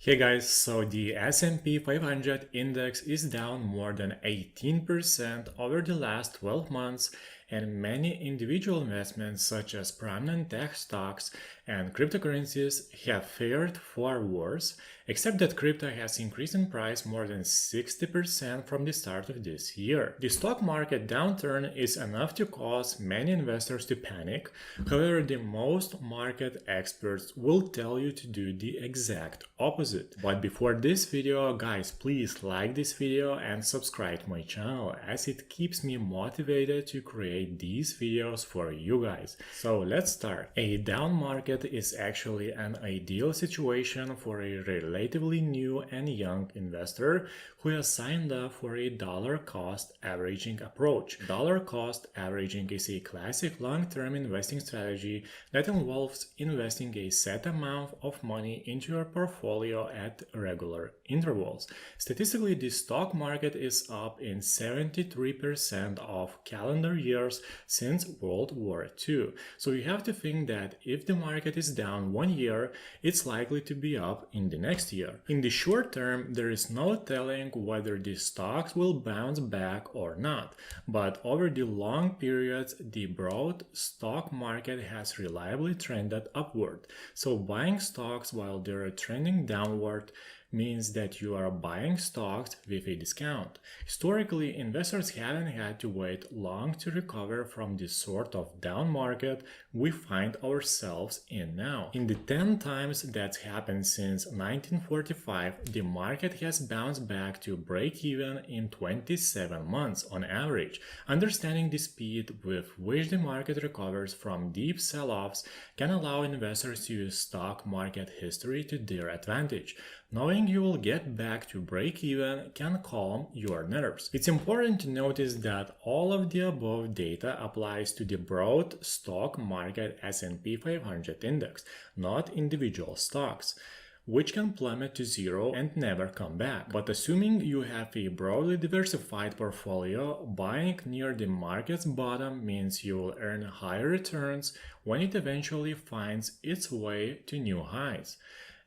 Hey guys, so the S&P 500 index is down more than 18% over the last 12 months, and many individual investments such as prominent tech stocks and cryptocurrencies have fared far worse, except that crypto has increased in price more than 60% from the start of this year. The stock market downturn is enough to cause many investors to panic. However, the most market experts will tell you to do the exact opposite. But before this video, guys, please like this video and subscribe to my channel, as it keeps me motivated to create these videos for you guys. So let's start. A down market is actually an ideal situation for a relatively new and young investor who has signed up for a dollar cost averaging approach. Dollar cost averaging is a classic long-term investing strategy that involves investing a set amount of money into your portfolio at regular intervals. Statistically, the stock market is up in 73% of calendar years since World War II. So you have to think that if the market is down 1 year, it's likely to be up in the next year. In the short term, there is no telling whether the stocks will bounce back or not, but over the long periods, the broad stock market has reliably trended upward. So buying stocks while they're trending downward means that you are buying stocks with a discount. Historically, investors haven't had to wait long to recover from the sort of down market we find ourselves in now. In the 10 times that's happened since 1945, the market has bounced back to break even in 27 months on average. Understanding the speed with which the market recovers from deep sell-offs can allow investors to use stock market history to their advantage. Knowing you will get back to break even can calm your nerves. It's important to notice that all of the above data applies to the broad stock market S&P 500 index, not individual stocks, which can plummet to zero and never come back. But assuming you have a broadly diversified portfolio, buying near the market's bottom means you will earn higher returns when it eventually finds its way to new highs.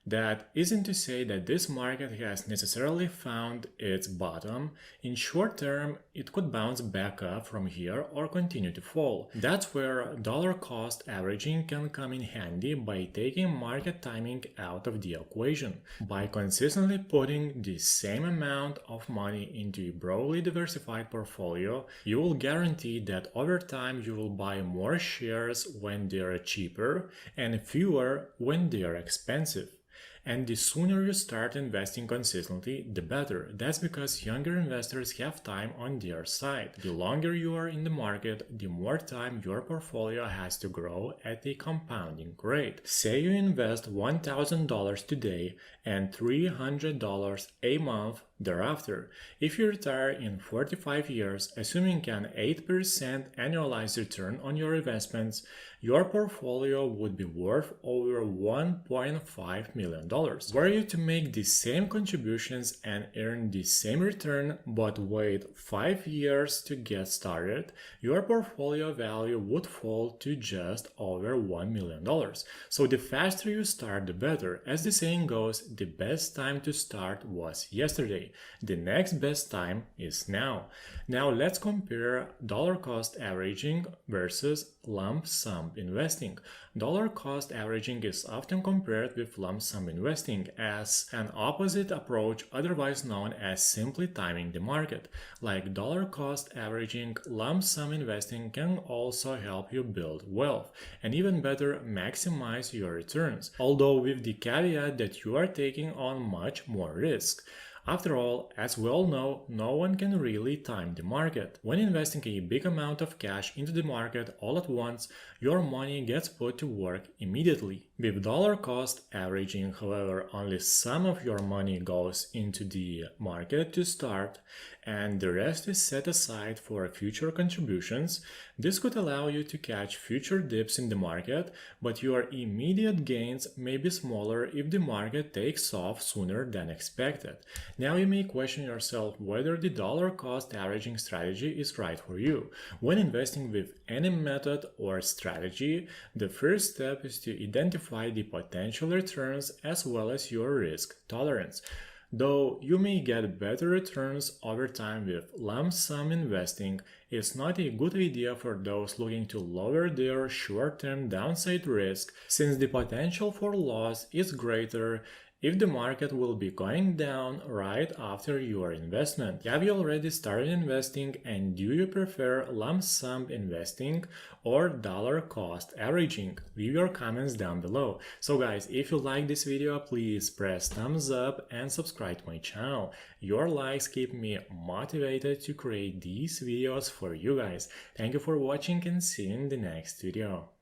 That isn't to say that this market has necessarily found its bottom. In short term, it could bounce back up from here or continue to fall. That's where dollar cost averaging can come in handy by taking market timing out of the equation. By consistently putting the same amount of money into a broadly diversified portfolio, you will guarantee that over time you will buy more shares when they are cheaper and fewer when they are expensive. And the sooner you start investing consistently, the better. That's because younger investors have time on their side. The longer you are in the market, the more time your portfolio has to grow at a compounding rate. Say you invest $1,000 today and $300 a month thereafter. If you retire in 45 years, assuming an 8% annualized return on your investments, your portfolio would be worth over $1.5 million. Were you to make the same contributions and earn the same return but wait 5 years to get started, your portfolio value would fall to just over $1 million. So the faster you start, the better. As the saying goes, the best time to start was yesterday. The next best time is now. Now let's compare dollar cost averaging versus lump sum investing. Dollar cost averaging is often compared with lump sum investing as an opposite approach, otherwise known as simply timing the market. Like dollar cost averaging, lump sum investing can also help you build wealth and even better maximize your returns, although with the caveat that you are taking on much more risk. After all, as we all know, no one can really time the market. When investing a big amount of cash into the market all at once, your money gets put to work immediately. With dollar cost averaging, however, only some of your money goes into the market to start, and the rest is set aside for future contributions. This could allow you to catch future dips in the market, but your immediate gains may be smaller if the market takes off sooner than expected. Now you may question yourself whether the dollar cost averaging strategy is right for you. When investing with any method or strategy, the first step is to identify identify the potential returns as well as your risk tolerance. Though you may get better returns over time with lump sum investing, it's not a good idea for those looking to lower their short-term downside risk, since the potential for loss is greater if the market will be going down right after your investment. Have you already started investing, and do you prefer lump sum investing or dollar cost averaging? Leave your comments down below. So guys, if you like this video, please press thumbs up and subscribe to my channel. Your likes keep me motivated to create these videos for you guys. Thank you for watching and see you in the next video.